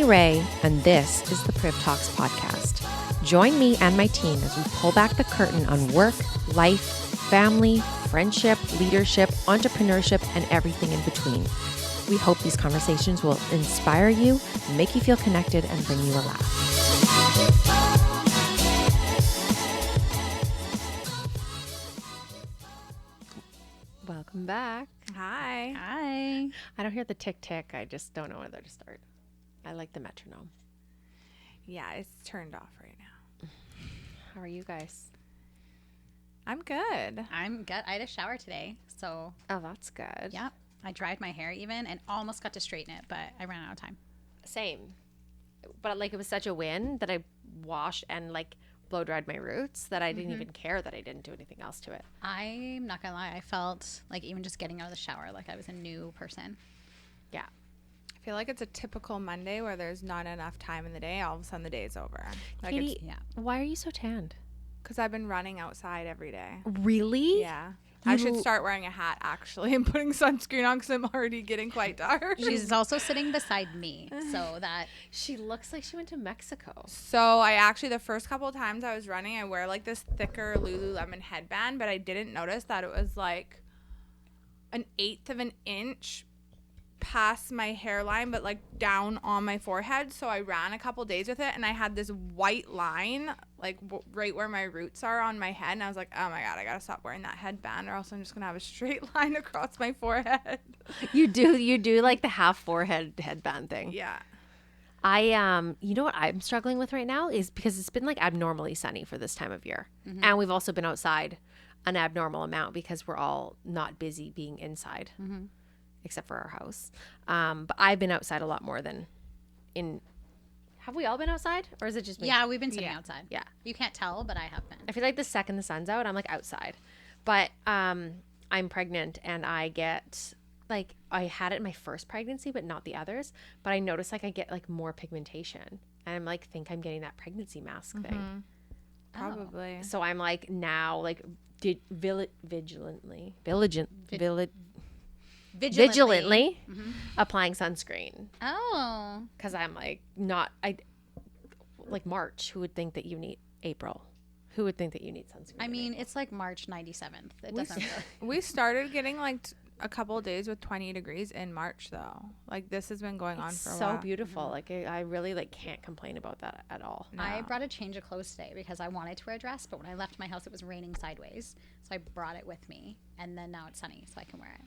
Dani Ray, and this is the PRIV Talks podcast. Join me and my team as we pull back the curtain on work, life, family, friendship, leadership, entrepreneurship, and everything in between. We hope these conversations will inspire you, make you feel connected, and bring you a laugh. Welcome back. Hi. Hi. I don't hear the tick tick. I just don't know whether to start. I like the metronome. Yeah, it's turned off right now. How are you guys? I'm good. I'm good. I had a shower today, so Oh, that's good. yeah. I dried my hair even and almost got to straighten it, but I ran out of time. Same. But like it was such a win that I washed and like blow dried my roots that I didn't even care that I didn't do anything else to it. I'm not gonna lie, I felt like even just getting out of the shower, like I was a new person. Yeah. I feel like it's a typical Monday where there's not enough time in the day. All of a sudden the day's over. Like Katie, Yeah. why are you so tanned? because I've been running outside every day. Really? Yeah. I should start wearing a hat actually and putting sunscreen on because I'm already getting quite dark. She's also sitting beside me, so that She looks like she went to Mexico. So I actually, the first couple of times I was running, I wear like this thicker Lululemon headband, but I didn't notice that it was like 1/8 of an inch past my hairline, but like down on my forehead. So I ran a couple days with it and I had this white line like right where my roots are on my head. And I was like, oh my God, I got to stop wearing that headband or else I'm just going to have a straight line across my forehead. You do like the half forehead headband thing. Yeah. You know what I'm struggling with right now is because it's been like abnormally sunny for this time of year. And we've also been outside an abnormal amount because we're all not busy being inside, except for our house. But I've been outside a lot more than have we all been outside or is it just me? yeah, we've been sitting outside. Yeah. You can't tell, but I have been. I feel like the second the sun's out, I'm like outside. But I'm pregnant and I get like I had it in my first pregnancy, but not the others. But I notice like I get like more pigmentation, and I'm like think I'm getting that pregnancy mask thing. Probably. So I'm like now like vigilantly applying sunscreen Oh. because I'm like like March. Who would think that you need April? Who would think that you need sunscreen? I in mean, April? it's like March 97th. It doesn't really. We started getting like a couple of days with 20 degrees in March though. Like this has been going on for a so while. beautiful. Like I really like can't complain about that at all. I brought a change of clothes today because I wanted to wear a dress, but when I left my house, it was raining sideways. So I brought it with me, and then now it's sunny, so I can wear it.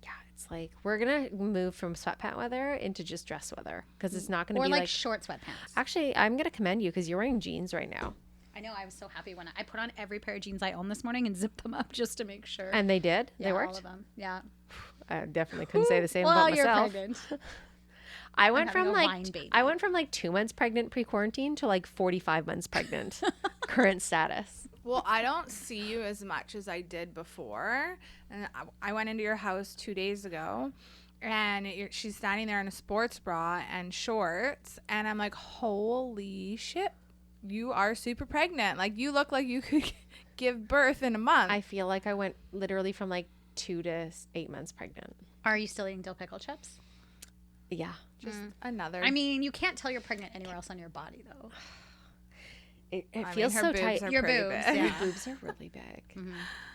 Yeah, it's like we're gonna move from sweatpant weather into just dress weather because it's not gonna Or be like short sweatpants. Actually, I'm gonna commend you because you're wearing jeans right now, I know. I was so happy when I put on every pair of jeans I own this morning and zipped them up just to make sure. and they did. yeah, They all worked. of them. Yeah. I definitely couldn't say the same well, about you're myself. pregnant. I went having from a like wine baby. I went from like 2 months pregnant pre-quarantine to like 45 months pregnant current status. Well, I don't see you as much as I did before. And I went into your house 2 days ago and she's standing there in a sports bra and shorts. And I'm like, holy shit, you are super pregnant. Like you look like you could give birth in a month. I feel like I went literally from like 2 to 8 months pregnant. Are you still eating dill pickle chips? Yeah. Just another. I mean, you can't tell you're pregnant anywhere else on your body, though. It I mean, feels her so boobs tight. are Your pretty boobs, big. yeah. Your boobs are really big.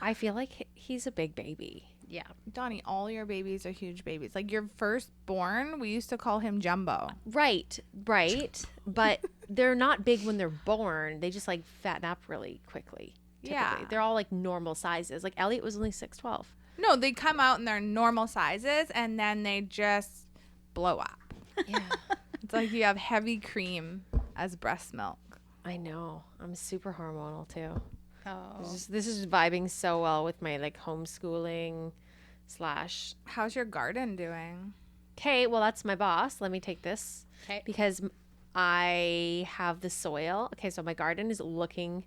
I feel like he's a big baby. Yeah. Donnie, all your babies are huge babies. Like your firstborn, we used to call him Jumbo. Right. But they're not big when they're born. They just like fatten up really quickly. Typically. Yeah. They're all like normal sizes. Like Elliot was only 6'12". No, they come out in their normal sizes and then they just blow up. Yeah. It's like you have heavy cream as breast milk. I know. I'm super hormonal too. Oh. This is vibing so well with my like homeschooling / How's your garden doing? Okay, well that's my boss. Let me take this. Okay. Because I have the soil. Okay, so my garden is looking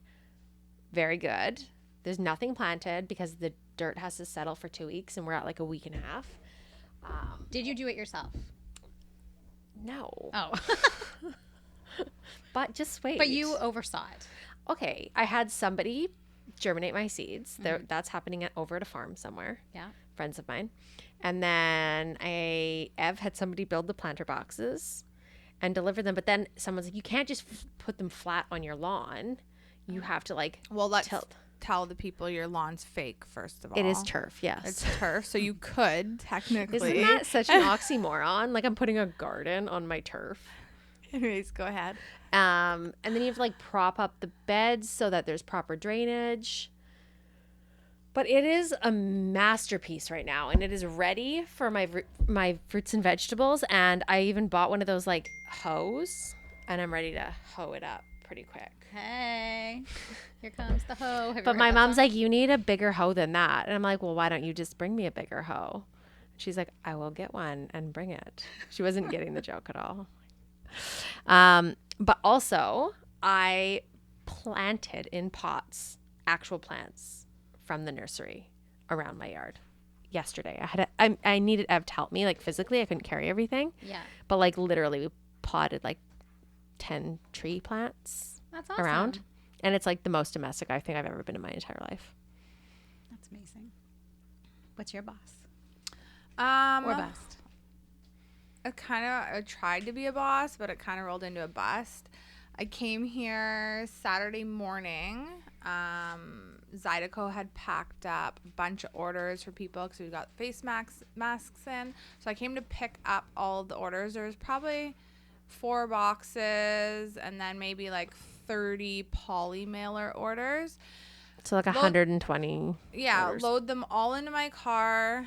very good. There's nothing planted because the dirt has to settle for 2 weeks and we're at like a week and a half. Did you do it yourself? No. Oh. But just wait. But you oversaw it. Okay, I had somebody germinate my seeds. That's happening over at a farm somewhere. Yeah. Friends of mine. And then Ev had somebody build the planter boxes. and deliver them. But then someone's like, you can't just put them flat on your lawn. You have to like Well, let's tilt. tell the people your lawn's fake, first of all. It is turf, yes. It's turf, so you could technically. Isn't that such an oxymoron? Like I'm putting a garden on my turf. Anyways, go ahead. And then you have to like prop up the beds so that there's proper drainage. But it is a masterpiece right now, and it is ready for my fruits and vegetables. And I even bought one of those like hoes, and I'm ready to hoe it up pretty quick. Hey, here comes the hoe. Have you But ever my heard that mom's song? like, you need a bigger hoe than that. And I'm like, well, why don't you just bring me a bigger hoe? She's like, I will get one and bring it. She wasn't getting the joke at all. But also, I planted in pots actual plants from the nursery around my yard yesterday. I needed Ev to help me, like physically. I couldn't carry everything. Yeah, But like literally, we potted like 10 tree plants that's awesome. around. And it's like the most domestic I think I've ever been in my entire life. That's amazing. What's your boss Or or bust? I tried to be a boss, but it kind of rolled into a bust. I came here Saturday morning. Zydeco had packed up a bunch of orders for people because we got face masks in. So I came to pick up all of the orders. There was probably 4 boxes and then maybe like 30 poly mailer orders. So like 120. Yeah, orders. load them all into my car.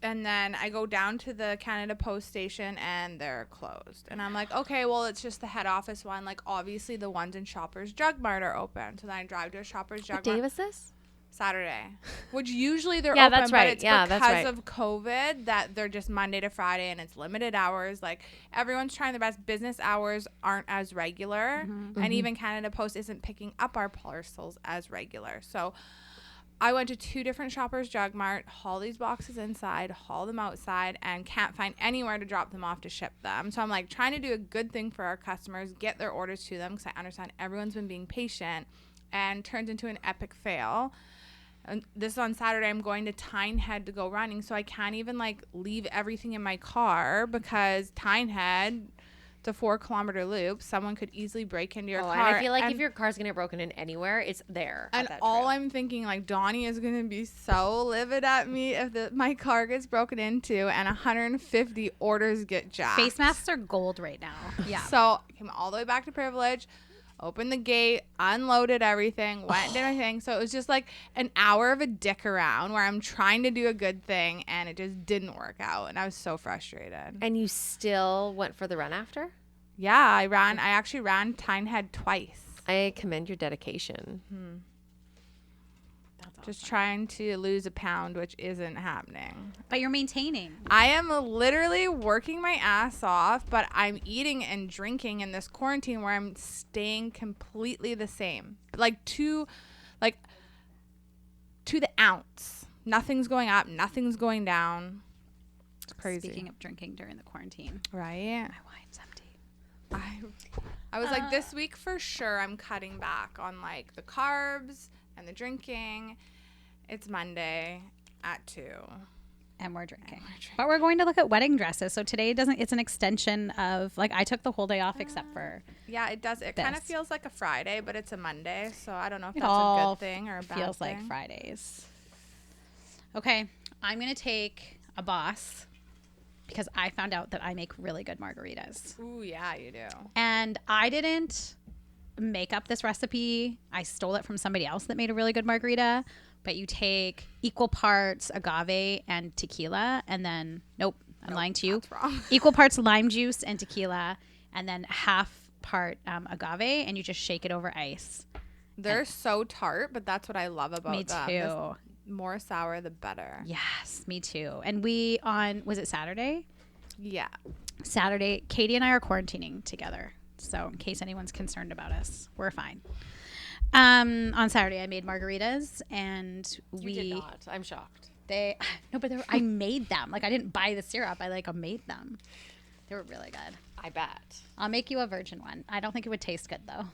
And then I go down to the Canada Post station and they're closed. And I'm like, okay, well, it's just the head office one. Like, obviously, the ones in Shoppers Drug Mart are open. So then I drive to a Shoppers Drug What day Mart. was this? Saturday. Which usually they're Yeah, open, that's but right. it's Yeah, that's because right. of COVID that they're just Monday to Friday and it's limited hours. Like, everyone's trying their best. Business hours aren't as regular. And even Canada Post isn't picking up our parcels as regular. So I went to 2 different Shoppers Drug Mart, haul these boxes inside, haul them outside, and can't find anywhere to drop them off to ship them. So I'm like trying to do a good thing for our customers, get their orders to them because I understand everyone's been being patient, and turns into an epic fail. And this is on Saturday. I'm going to Tynehead to go running, so I can't even like leave everything in my car because Tynehead, it's a 4-kilometer loop. Someone could easily break into your car. And I feel like if your car's gonna get broken in anywhere, it's there. And all I'm thinking, like, Donnie is going to be so livid at me if my car gets broken into and 150 orders get jacked. Face masks are gold right now. Yeah. So I came all the way back to Privilege, opened the gate, unloaded everything, went and did my thing. So it was just like an hour of a dick around where I'm trying to do a good thing and it just didn't work out. And I was so frustrated. And you still went for the run after? Yeah, I actually ran Tynehead twice. I commend your dedication. That's awesome. Just trying to lose a pound, which isn't happening. But you're maintaining. I am literally working my ass off, but I'm eating and drinking in this quarantine where I'm staying completely the same. Like to the ounce. Nothing's going up, nothing's going down. It's crazy. Speaking of drinking during the quarantine, Right? my wine's empty. I was like, this week for sure I'm cutting back on like the carbs and the drinking. It's Monday at 2. And we're drinking. But we're going to look at wedding dresses. So today it's an extension of, like, I took the whole day off except for Yeah, it does. It kind of This. feels like a Friday, but it's a Monday. So I don't know if it that's a all good thing or a bad feels thing. like Fridays. Okay, I'm going to take a boss because I found out that I make really good margaritas. Ooh, yeah, you do. And I didn't make up this recipe. I stole it from somebody else that made a really good margarita. But you take equal parts agave and tequila, and then I'm lying to you. That's wrong. Equal parts lime juice and tequila, and then half part agave, and you just shake it over ice. They're so tart, but that's what I love about Me them. too. The more sour, the better. Yes, me too. And was it Saturday? Yeah. Saturday, Katie and I are quarantining together. So in case anyone's concerned about us, we're fine. On Saturday, I made margaritas, and You did not. I'm shocked. I made them. Like, I didn't buy the syrup. I made them. They were really good. I bet. I'll make you a virgin one. I don't think it would taste good though.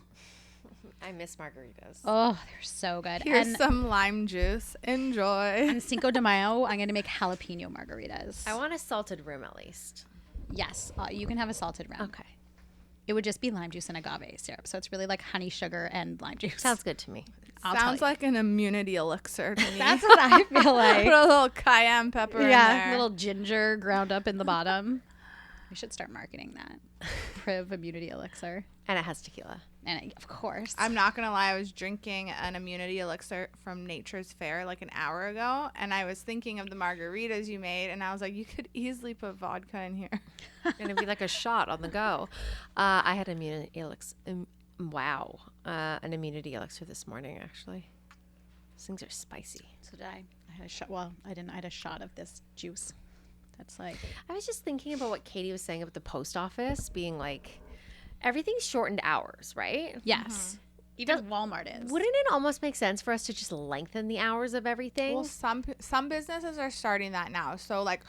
I miss margaritas. Oh, they're so good. Here's and some lime juice. Enjoy. on Cinco de Mayo, I'm going to make jalapeno margaritas. I want a salted rum at least. Yes, you can have a salted rum. Okay. It would just be lime juice and agave syrup. So it's really like honey, sugar, and lime juice. Sounds good to me. I'll tell Sounds you. like an immunity elixir to me. That's what I feel Put like. a little cayenne pepper in there. Little ginger ground up in the bottom. We should start marketing that. PRIV Immunity Elixir. And it has tequila. And of course. I'm not going to lie. I was drinking an immunity elixir from Nature's Fair like an hour ago. And I was thinking of the margaritas you made. And I was like, you could easily put vodka in here. Gonna be like a shot on the go. I had immunity elixir. Wow. An immunity elixir this morning, actually. These things are spicy. So did I. I had a shot. Well, I didn't. I had a shot of this juice. That's like. I was just thinking about what Katie was saying about the post office being like, everything's shortened hours, right? Yes. Even Walmart is. Wouldn't it almost make sense for us to just lengthen the hours of everything? Well, some businesses are starting that now. So like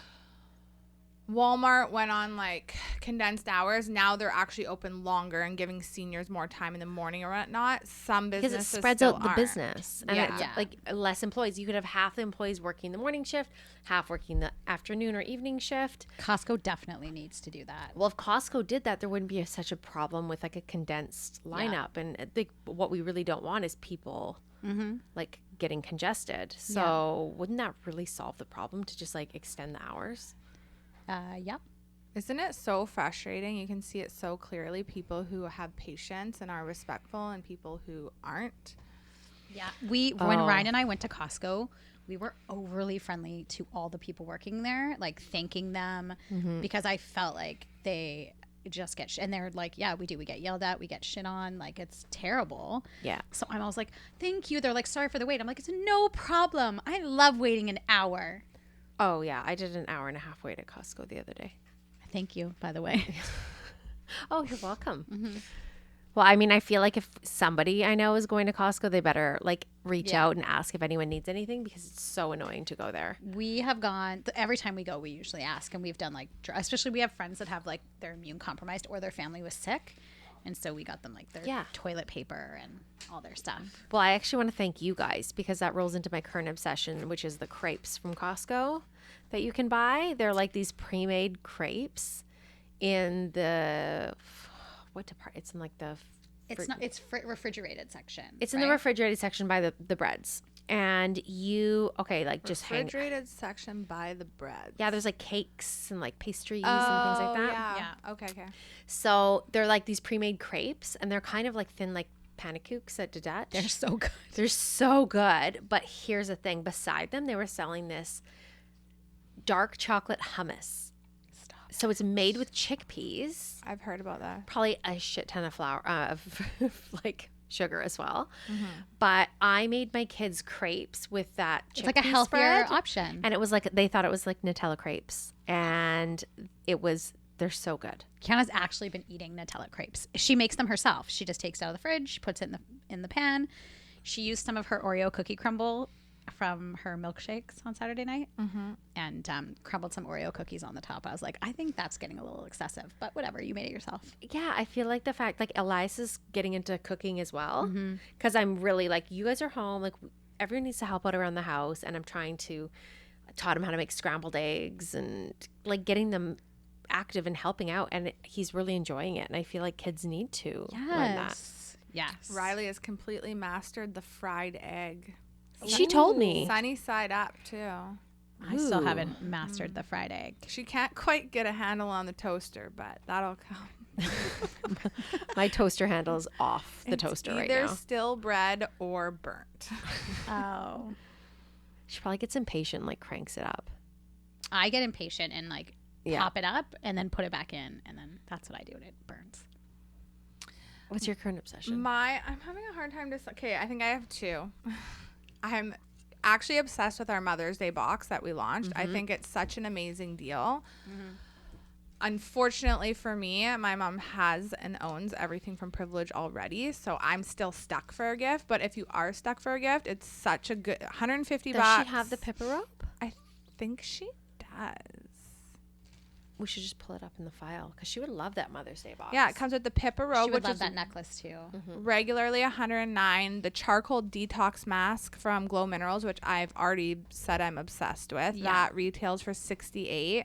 Walmart went on like condensed hours. Now they're actually open longer and giving seniors more time in the morning or whatnot. Some because businesses it spreads still out the aren't. business. And Yeah. it's Yeah. like less employees. You could have half the employees working the morning shift, half working the afternoon or evening shift. Costco definitely needs to do that. Well, if Costco did that, there wouldn't be such a problem with like a condensed lineup. And I think what we really don't want is people like getting congested. So wouldn't that really solve the problem to just like extend the hours? Yep. Isn't it so frustrating? You can see it so clearly. People who have patience and are respectful and people who aren't. Yeah. When Ryan and I went to Costco, we were overly friendly to all the people working there, like thanking them because I felt like they just get and they're like, yeah, we do. We get yelled at. We get shit on. Like, it's terrible. Yeah. So I was like, thank you. They're like, sorry for the wait. I'm like, it's no problem. I love waiting an hour. Oh, yeah. I did an hour and a half wait at Costco the other day. Thank you, by the way. Oh, you're welcome. Well, I mean, I feel like if somebody I know is going to Costco, they better like reach out and ask if anyone needs anything because it's so annoying to go there. We have gone every time we go. We usually ask, and we've done like, especially we have friends that have like their immune compromised or their family was sick, and so we got them like their toilet paper and all their stuff. Well, I actually want to thank you guys because that rolls into my current obsession, which is the crepes from Costco that you can buy. They're like these pre-made crepes in the what department? It's in like the refrigerated section. It's in the refrigerated section by the breads. And you just hang Refrigerated section by the bread. Yeah, there's like cakes and like pastries and things like that. Yeah. Okay. So they're like these pre-made crepes and they're kind of like thin like pannekuchen at the Dutch. They're so good. They're so good. But here's the thing. Beside them, they were selling this dark chocolate hummus. So it's made with chickpeas. I've heard about that. Probably a shit ton of flour, of like sugar as well. But I made my kids crepes with that chickpea It's like a healthier option. And it was like, they thought it was like Nutella crepes. And they're so good. Kiana's actually been eating Nutella crepes. She makes them herself. She just takes it out of the fridge, she puts it in the pan. She used some of her Oreo cookie crumble from her milkshakes on Saturday night and crumbled some Oreo cookies on the top. I was like, I think that's getting a little excessive, but whatever, you made it yourself. Yeah, I feel like the fact like Elias is getting into cooking as well because I'm really like, you guys are home, like everyone needs to help out around the house, and I'm trying to taught him how to make scrambled eggs and like getting them active and helping out, and he's really enjoying it, and I feel like kids need to learn that. Yes. Riley has completely mastered the fried egg. She told me. Sunny side up too. I still haven't mastered the fried egg. She can't quite get a handle on the toaster, but that'll come. My toaster handle is off the toaster right now. Either still bread or burnt. Oh. She probably gets impatient, like cranks it up. I get impatient and like pop it up and then put it back in, and then that's what I do and it burns. What's your current obsession? I'm having a hard time I think I have two. I'm actually obsessed with our Mother's Day box that we launched. I think it's such an amazing deal. Unfortunately for me, my mom has and owns everything from Privilege already, so I'm still stuck for a gift. But if you are stuck for a gift, it's such a good $150. Does she have the pippa rope? I think she does. We should just pull it up in the file because she would love that Mother's Day box. Yeah, it comes with the pippa rope, She would which love is that necklace too. regularly $109. The charcoal detox mask from Glow Minerals, which I've already said I'm obsessed with, that retails for $68.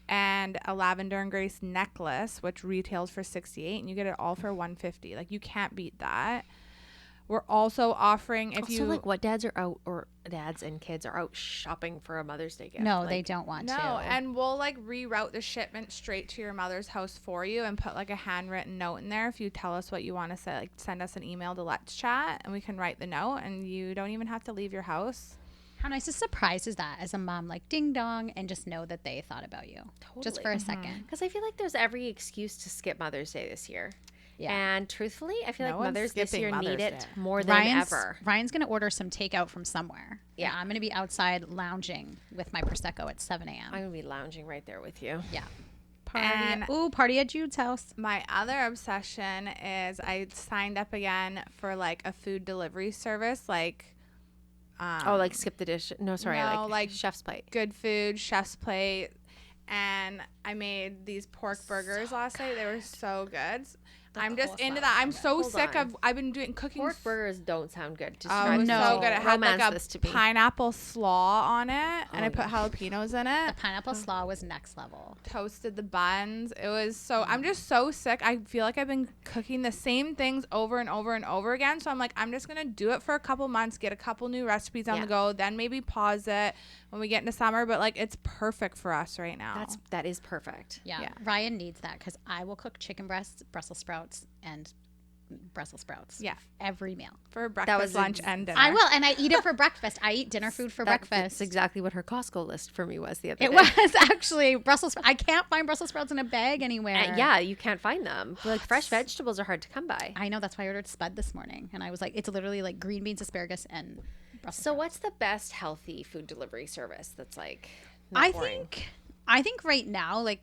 and a lavender and grace necklace, which retails for $68, and you get it all for $150. Like, you can't beat that. We're also offering like what dads are out, or dads and kids are out shopping for a Mother's Day gift? No, like, they don't want to. No, and we'll like reroute the shipment straight to your mother's house for you and put like a handwritten note in there if you tell us what you want to say. Like, send us an email to Let's Chat and we can write the note, and you don't even have to leave your house. How nice a surprise is that as a mom? Like, ding dong, and just know that they thought about you just for a second. Because I feel like there's every excuse to skip Mother's Day this year. Yeah. And truthfully, I feel No like one's mothers this skipping year Mother's need it Day. more than ever. Ryan's going to order some takeout from somewhere. Yeah. I'm going to be outside lounging with my Prosecco at 7 a.m. I'm going to be lounging right there with you. Yeah. And Party at Jude's house. my other obsession is I signed up again for like a food delivery service, like like skip the dish. No, sorry. No, like like Chef's Plate. Good Food, Chef's Plate, and I made these pork burgers last night. They were so good. I'm just into that. I'm so Hold sick on. of. I've been doing cooking. Pork burgers don't sound good. Oh, Describe it was No. so good. It had like Romance a this to me. pineapple slaw on it, and I Oh, put jalapenos in The it. pineapple slaw was next level. Toasted the buns. It was so. I'm just so sick. I feel like I've been cooking the same things over and over and over again. So I'm like, I'm just gonna do it for a couple months, get a couple new recipes on Yeah. the go, then maybe pause it when we get into summer. But like, it's perfect for us right now. That is perfect. Yeah. Yeah. Ryan needs that because I will cook chicken breasts, Brussels sprouts, and Brussels sprouts. Yeah. Every meal. for breakfast, was lunch, and dinner. I will. And I eat it for breakfast. I eat dinner food for That's breakfast. exactly what her Costco list for me was the other It day. was actually Brussels. I can't find Brussels sprouts in a bag anywhere. Yeah, you can't find them. Like fresh vegetables are hard to come by. I know. That's why I ordered spud this morning. And I was like, it's literally like green beans, asparagus, and Brussels So sprouts. what's the best healthy food delivery service that's like not I boring? think right now, like,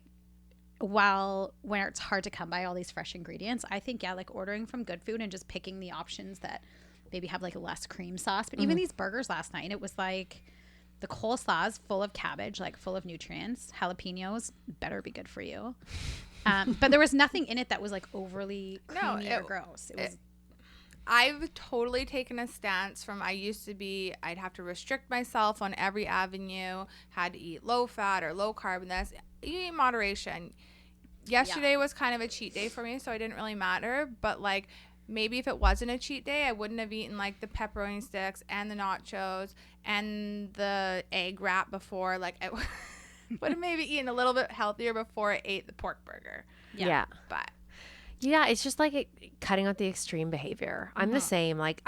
when it's hard to come by all these fresh ingredients, I think, yeah, like ordering from Good Food and just picking the options that maybe have like less cream sauce. But even these burgers last night, it was like the coleslaw is full of cabbage, like full of nutrients. Jalapenos better be good for you. But there was nothing in it that was like overly creamy or gross. It was I've totally taken a stance from I'd have to restrict myself on every avenue, had to eat low fat or low carb, and this. You eat in moderation. Yesterday was kind of a cheat day for me, so it didn't really matter. But like, maybe if it wasn't a cheat day, I wouldn't have eaten like the pepperoni sticks and the nachos and the egg wrap before. Like, I would have maybe eaten a little bit healthier before I ate the pork burger. Yeah. But Yeah, it's just like cutting out the extreme behavior. I'm the same. Like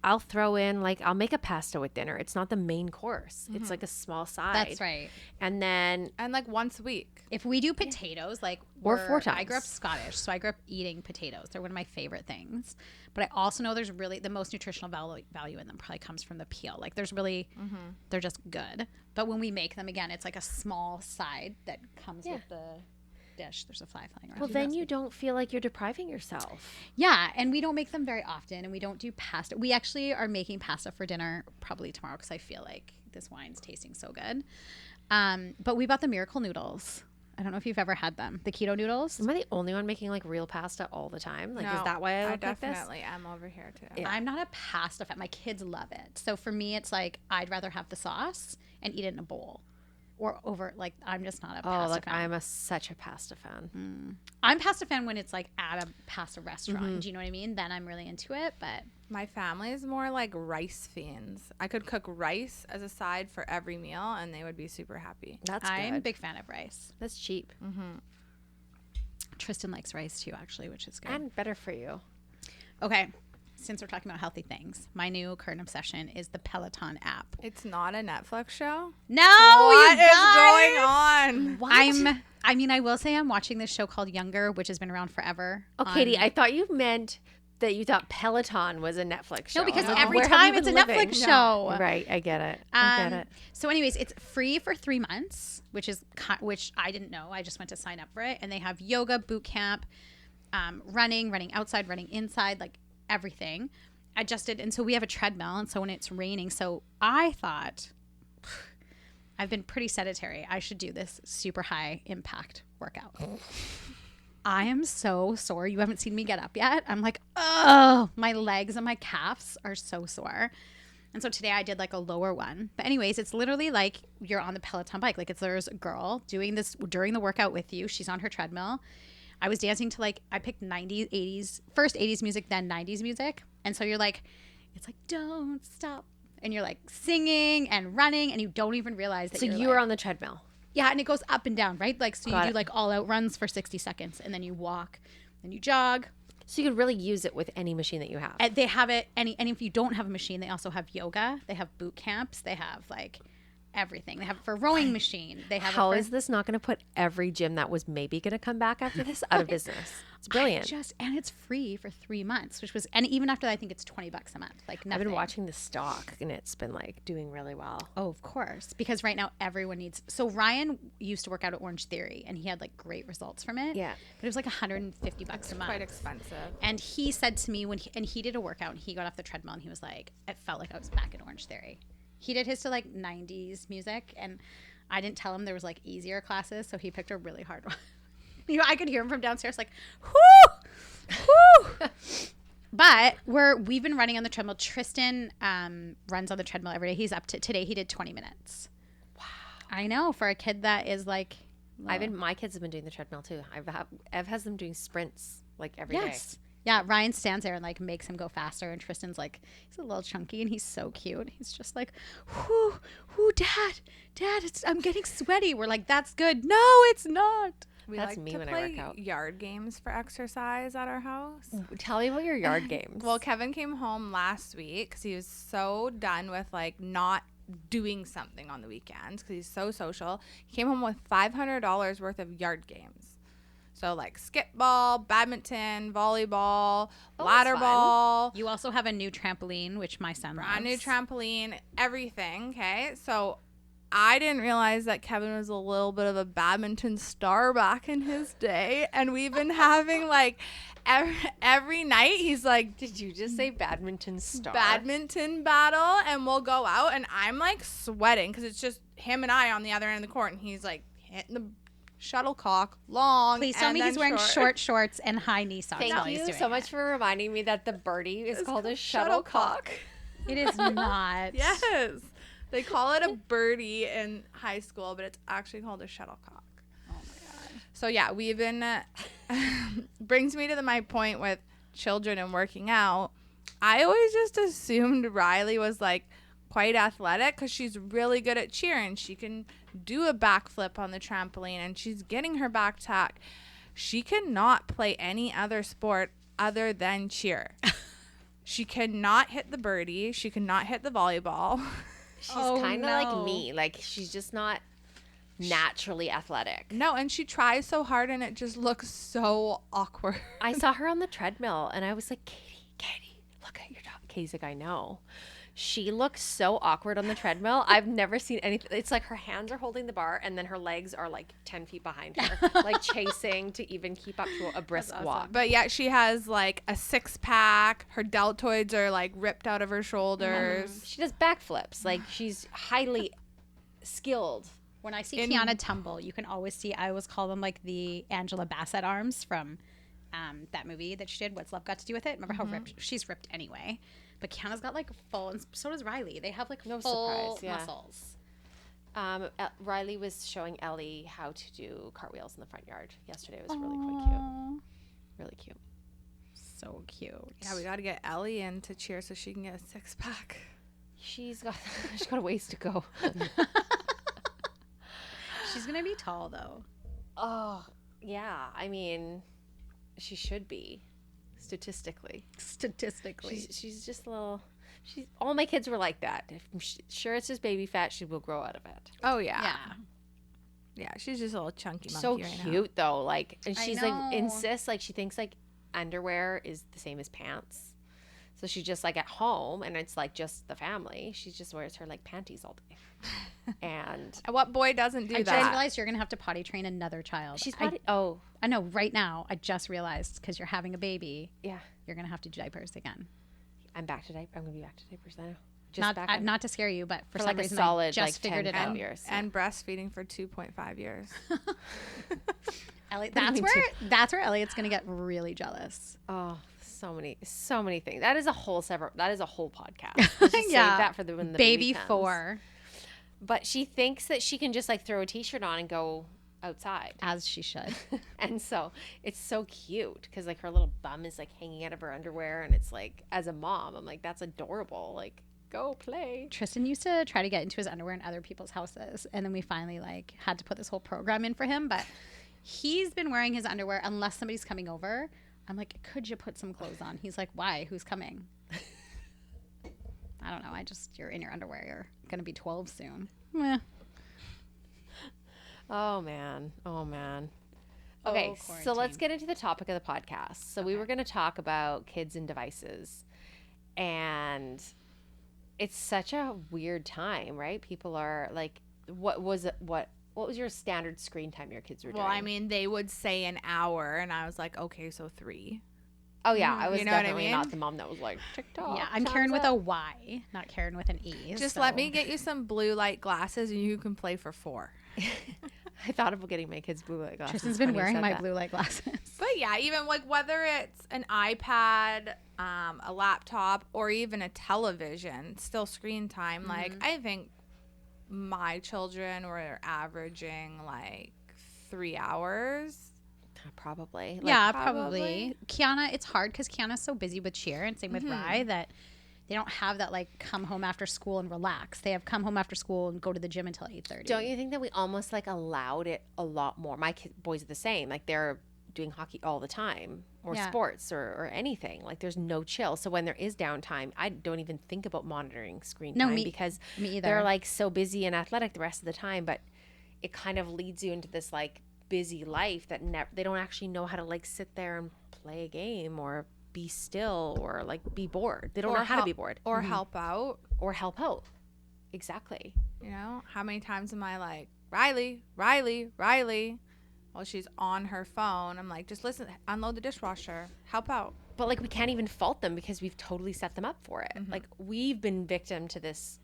I'll throw in, like, I'll make a pasta with dinner. It's not the main course. It's like a small side. that's right. And then and like once a week. If we do potatoes, like Or 4 times. I grew up Scottish, so I grew up eating potatoes. They're one of my favorite things. But I also know there's really the most nutritional value in them probably comes from the peel. Like there's really, they're just good. But when we make them again, it's like a small side that comes with the dish. There's a fly flying around. well, then you don't feel like you're depriving yourself. Yeah, and we don't make them very often, and we don't do pasta. We actually are making pasta for dinner probably tomorrow because I feel like this wine's tasting so good. But we bought the miracle noodles. I don't know if you've ever had them. The keto noodles. Am I the only one making like real pasta all the time? Like, is No, that why I I look like this? definitely am over here too. Yeah. I'm not a pasta fan. My kids love it. So for me, it's like I'd rather have the sauce and eat it in a bowl. Or over, like, I'm just not a pasta Oh, like fan. I'm such a pasta fan. I'm pasta fan when it's like at a pasta restaurant. Do you know what I mean? Then I'm really into it. But My family is more like rice fiends. I could cook rice as a side for every meal and they would be super happy. That's I'm a good. big fan of rice. That's cheap Tristan likes rice too, actually, which is good. and better for you. Okay, since we're talking about healthy things, my new current obsession is the Peloton app. It's not a Netflix show? No, What you is guys! going on? What? I will say I'm watching this show called Younger, which has been around forever. Oh, Katie, I thought you meant that you thought Peloton was a Netflix show. No, because Like, every where have time you it's a been living? Netflix show. Right, I get it. I get it. So, anyways, it's free for 3 months, which I didn't know. I just went to sign up for it, and they have yoga, boot camp, running outside, running inside, like everything. Adjusted, and so we have a treadmill, and so when it's raining, so I thought I've been pretty sedentary. I should do this super high impact workout. I am so sore. You haven't seen me get up yet. I'm like, oh, my legs and my calves are so sore. And so today I did like a lower one. But anyways, it's literally like you're on the Peloton bike. Like there's a girl doing this during the workout with you. She's on her treadmill. I was dancing to like, I picked 90s, 80s, first 80s music, then 90s music. And so you're like, it's like, don't stop. And you're like singing and running and you don't even realize that So you're you were on the treadmill. Yeah, and it goes up and down, right? Like, so you Got do it. like all out runs for 60 seconds and then you walk and you jog. So you could really use it with any machine that you have. And they have it, and if you don't have a machine, they also have yoga. They have boot camps. They have like everything. They have it for rowing machine. They have How it for, is this not going to put every gym that was maybe going to come back after this out of business? It's brilliant. and it's free for 3 months, which was, and even after that, I think it's $20 a month. Like I've nothing. been watching the stock and it's been like doing really well. Oh, of course, because right now everyone needs. So Ryan used to work out at Orange Theory, and he had like great results from it. Yeah. but it was like $150 a month. Quite expensive. And he said to me he did a workout and he got off the treadmill and he was like, it felt like I was back at Orange Theory. He did his to like 90s music, and I didn't tell him there was like easier classes, so he picked a really hard one. I could hear him from downstairs like, whoo, whoo. But we've been running on the treadmill. Tristan runs on the treadmill every day. He's up to today. He did 20 minutes. Wow. I know, for a kid that is like. My kids have been doing the treadmill too. Ev has them doing sprints like every day. Yes. Yeah, Ryan stands there and like makes him go faster, and Tristan's like, he's a little chunky and he's so cute. He's just like, whoo, dad, I'm getting sweaty. We're like, that's good. No, it's not. We That's like me to when I play work out. yard games for exercise at our house. Tell me about your yard games. Well, Kevin came home last week because he was so done with like not doing something on the weekends because he's so social. He came home with $500 worth of yard games. So like skip ball, badminton, volleyball, ladder fun. ball, You also have a new trampoline, which my son brand new loves. trampoline, everything. Okay. So I didn't realize that Kevin was a little bit of a badminton star back in his day. And we've been having like every night he's like, Did you just say badminton star? badminton battle, and we'll go out and I'm like sweating because it's just him and I on the other end of the court, and he's like hitting the shuttlecock long. Please tell and me then he's wearing short shorts and high knee socks while Thank he's you doing so it. much for reminding me that the birdie is called a shuttlecock. shuttlecock. It is not. Yes, they call it a birdie in high school, but it's actually called a shuttlecock. Oh my god. So yeah, we've been brings me to my point with children and working out. I always just assumed Riley was like quite athletic because she's really good at cheer and she can do a backflip on the trampoline and she's getting her back tack. She cannot play any other sport other than cheer. She cannot hit the birdie. She cannot hit the volleyball. She's Oh, kind of no. like me. Like she's just not naturally athletic. No, and she tries so hard and it just looks so awkward. I saw her on the treadmill and I was like, Katie, look at your dog. Katie's like, I know. She looks so awkward on the treadmill. I've never seen anything. It's like her hands are holding the bar and then her legs are like 10 feet behind her, like chasing to even keep up to a brisk awesome. walk. But yet she has like a six pack. Her deltoids are like ripped out of her shoulders. She does backflips. Like she's highly skilled. When I see Kiana tumble, you can always see, I always call them like the Angela Bassett arms from that movie that she did, What's Love Got to Do with It? Remember how ripped? She's ripped anyway. But Kiana's got like full, and so does Riley. They have like No full surprise, yeah. muscles. Riley was showing Ellie how to do cartwheels in the front yard yesterday. It was really quite cute. Aw, Really cute. so cute. Yeah, we got to get Ellie in to cheer so she can get a six pack. She's got a ways to go. She's going to be tall though. Oh, yeah. I mean, she should be statistically. Statistically. She's just a little. All my kids were like that. Sure, it's just baby fat. She will grow out of it. Oh, yeah. Yeah. Yeah, she's just a little chunky monkey So right cute though. Like, and I she's know. like insists like she thinks like underwear is the same as pants. So she's just like at home, and it's like just the family. She just wears her like panties all day. And now. What boy doesn't do I just that? realized you're going to have to potty train another child. she's I oh know right now, I just realized because you're having a baby, yeah. you're going to have to do diapers again. I'm back to diapers. I'm gonna be back to diapers now. Just Not back on- not to scare you, but for For some like a reason solid, I just like, figured 10, it out. 12 years. And breastfeeding for 2.5 years. Elliot, do you that's mean where Elliot's going to get really jealous. Oh, so many things. That is a whole podcast. Let's just Yeah. save that for when the Baby comes. 4, But she thinks that she can just like throw a t-shirt on and go outside. as she should. And so it's so cute because like her little bum is like hanging out of her underwear, and it's like, as a mom, I'm like, that's adorable. Like, go play. Tristan used to try to get into his underwear in other people's houses, and then we finally like had to put this whole program in for him. But he's been wearing his underwear unless somebody's coming over. I'm like, could you put some clothes on? He's like, why? Who's coming? I don't know. You're in your underwear. You're gonna be 12 soon. Meh. Oh man. Okay, so let's get into the topic of the podcast. So we were going to talk about kids and devices, and it's such a weird time, right? People are like, what was your standard screen time your kids were doing? Well, I mean, they would say an hour, and I was like, okay, so 3. Oh yeah, I was You know what I definitely mean? not the mom that was like, TikTok. Yeah, I'm Karen with a Y, not Karen with an E. Just so. let me get you some blue light glasses, and you can play for 4. I thought about getting my kids blue light glasses. Tristan's been when you wearing said my that. blue light glasses. But yeah, even like whether it's an iPad, a laptop, or even a television, still screen time. Like, I think my children were averaging like 3 hours. Probably. Yeah, probably. probably. Kiana, it's hard because Kiana's so busy with cheer, and same with Rye, that they don't have that like come home after school and relax. They have come home after school and go to the gym until 8:30. Don't you think that we almost like allowed it a lot more? My boys are the same. Like, they're doing hockey all the time, or Yeah. sports, or anything. Like, there's no chill. So when there is downtime, I don't even think about monitoring screen No, time me because either. they're like so busy and athletic the rest of the time. But it kind of leads you into this like busy life that they don't actually know how to like sit there and play a game or be still or like be bored. They don't know how to be bored Or help out. or help out. Exactly. You know, how many times am I like, Riley, while she's on her phone? I'm like, just listen, unload the dishwasher, help out. But like, we can't even fault them because we've totally set them up for it. Like, we've been victim to this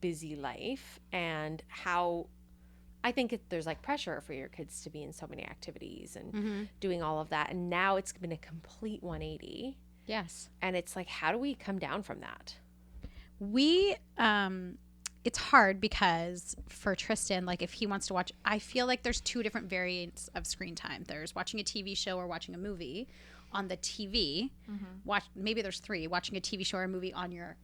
busy life, and how I think there's like pressure for your kids to be in so many activities and doing all of that. And now it's been a complete 180. Yes. And it's like, how do we come down from that? We it's hard because for Tristan, like if he wants to watch, I feel like there's 2 different variants of screen time. There's watching a TV show or watching a movie on the TV. Maybe there's 3: watching a TV show or a movie on your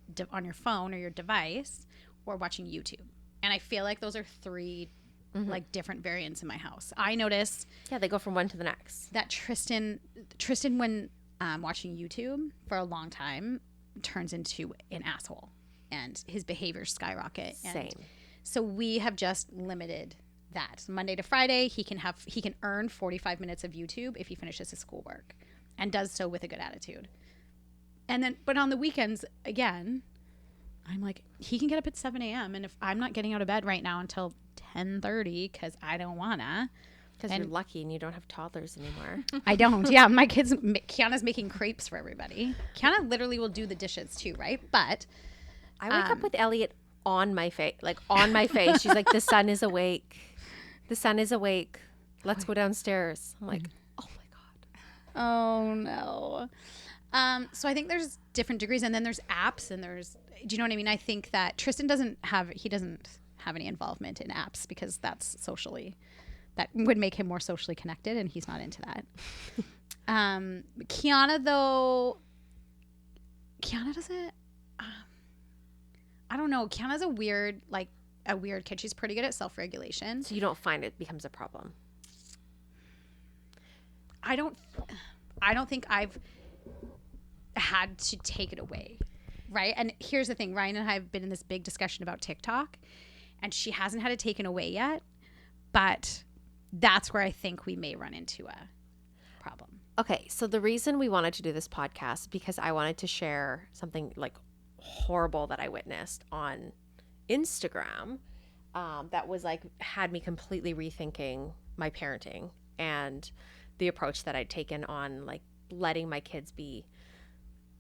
phone or your device, or watching YouTube. And I feel like those are 3 like different variants in my house. I notice Yeah, they go from one to the next. that Tristan when watching YouTube for a long time turns into an asshole, and his behaviors skyrocket. And Same. so we have just limited that. Monday to Friday, he can earn 45 minutes of YouTube if he finishes his schoolwork, and does so with a good attitude. And then, but on the weekends, again, I'm like, he can get up at 7 a.m. And if I'm not getting out of bed right now until 10:30 because I don't wanna. Because you're lucky and you don't have toddlers anymore. I don't. Yeah, my kids. Kiana's making crepes for everybody. Kiana literally will do the dishes too, right? But I wake up with Elliot on my face, like on my face. She's like, the sun is awake. The sun is awake. Let's go downstairs. I'm like, oh my God. oh no. So I think there's different degrees, and then there's apps, and there's. Do you know what I mean? I think that Tristan doesn't have any involvement in apps because that would make him more socially connected, and he's not into that. Kiana doesn't. I don't know. Kiana's a weird kid. She's pretty good at self-regulation. So you don't find it becomes a problem? I don't think I've had to take it away, right? And here's the thing: Ryan and I have been in this big discussion about TikTok, and she hasn't had it taken away yet, but that's where I think we may run into a problem. Okay, so the reason we wanted to do this podcast is because I wanted to share something like horrible that I witnessed on Instagram that was like had me completely rethinking my parenting and the approach that I'd taken on like letting my kids be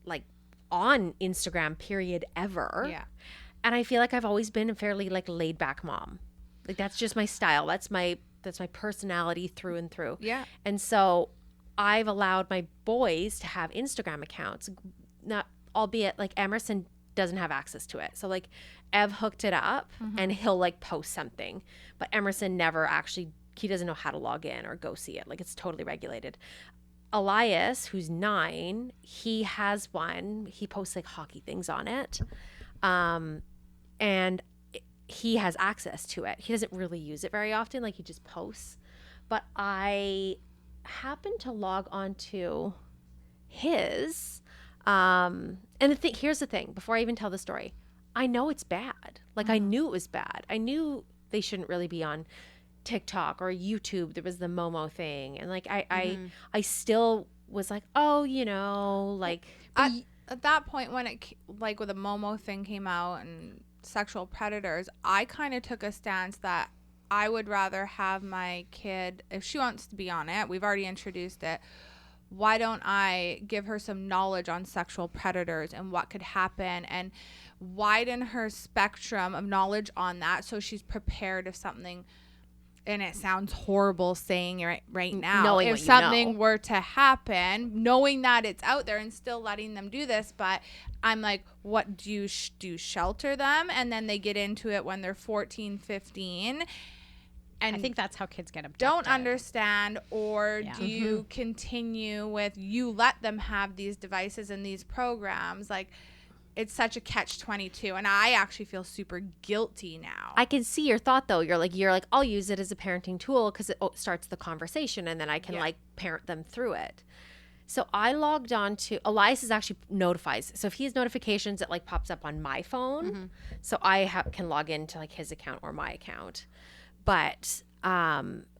like on Instagram period ever. Yeah. And I feel like I've always been a fairly like laid back mom. Like that's just my style. That's my personality through and through. Yeah. And so I've allowed my boys to have Instagram accounts, not albeit like Emerson doesn't have access to it. So like Ev hooked it up and he'll like post something, but Emerson never actually, he doesn't know how to log in or go see it. Like it's totally regulated. Elias, who's 9, he has one. He posts like hockey things on it. And he has access to it. He doesn't really use it very often. Like he just posts. But I happened to log on to his. And here's the thing, before I even tell the story, I know it's bad. Like I knew it was bad. I knew they shouldn't really be on TikTok or YouTube. There was the Momo thing. And like, I still was like, oh, you know, like At that point when when the Momo thing came out and sexual predators, I kind of took a stance that I would rather have my kid, if she wants to be on it, we've already introduced it, why don't I give her some knowledge on sexual predators and what could happen, and widen her spectrum of knowledge on that so she's prepared if something, and it sounds horrible saying it right now, knowing if what you something know. were to happen, knowing that it's out there and still letting them do this. But I'm like, what do you do? Shelter them and then they get into it when they're 14, 15, and I think that's how kids get abducted. don't understand, or Yeah. do you continue with, you let them have these devices and these programs? Like, it's such a catch-22, and I actually feel super guilty now. I can see your thought though. You're like, I'll use it as a parenting tool because it starts the conversation and then I can like parent them through it. So I logged on to, Elias is actually notifies. So if he has notifications, it like pops up on my phone. So I can log into like his account or my account. But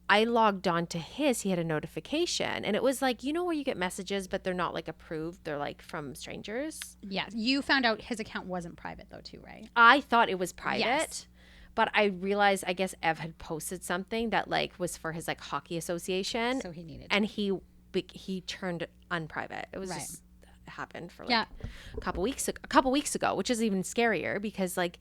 I logged on to his, he had a notification and it was like, you know, where you get messages, but they're not like approved. They're like from strangers. Yeah. You found out his account wasn't private though too, right? I thought it was private, Yes. but I realized, I guess Ev had posted something that like was for his like hockey association. So he needed and he turned unprivate. It was Right. just happened for like Yeah. a couple weeks ago, which is even scarier because like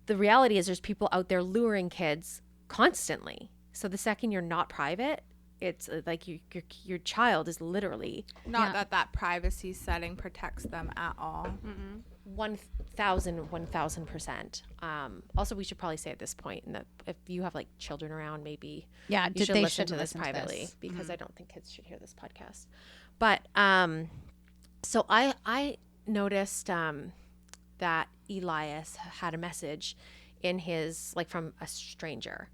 the reality is there's people out there luring kids constantly. So the second you're not private, it's like your child is literally Not that privacy setting protects them at all. 1,000%. Also, we should probably say at this point that if you have like children around, maybe Yeah. you should listen to this privately because I don't think kids should hear this podcast. But so I noticed that Elias had a message in his, like, from a stranger,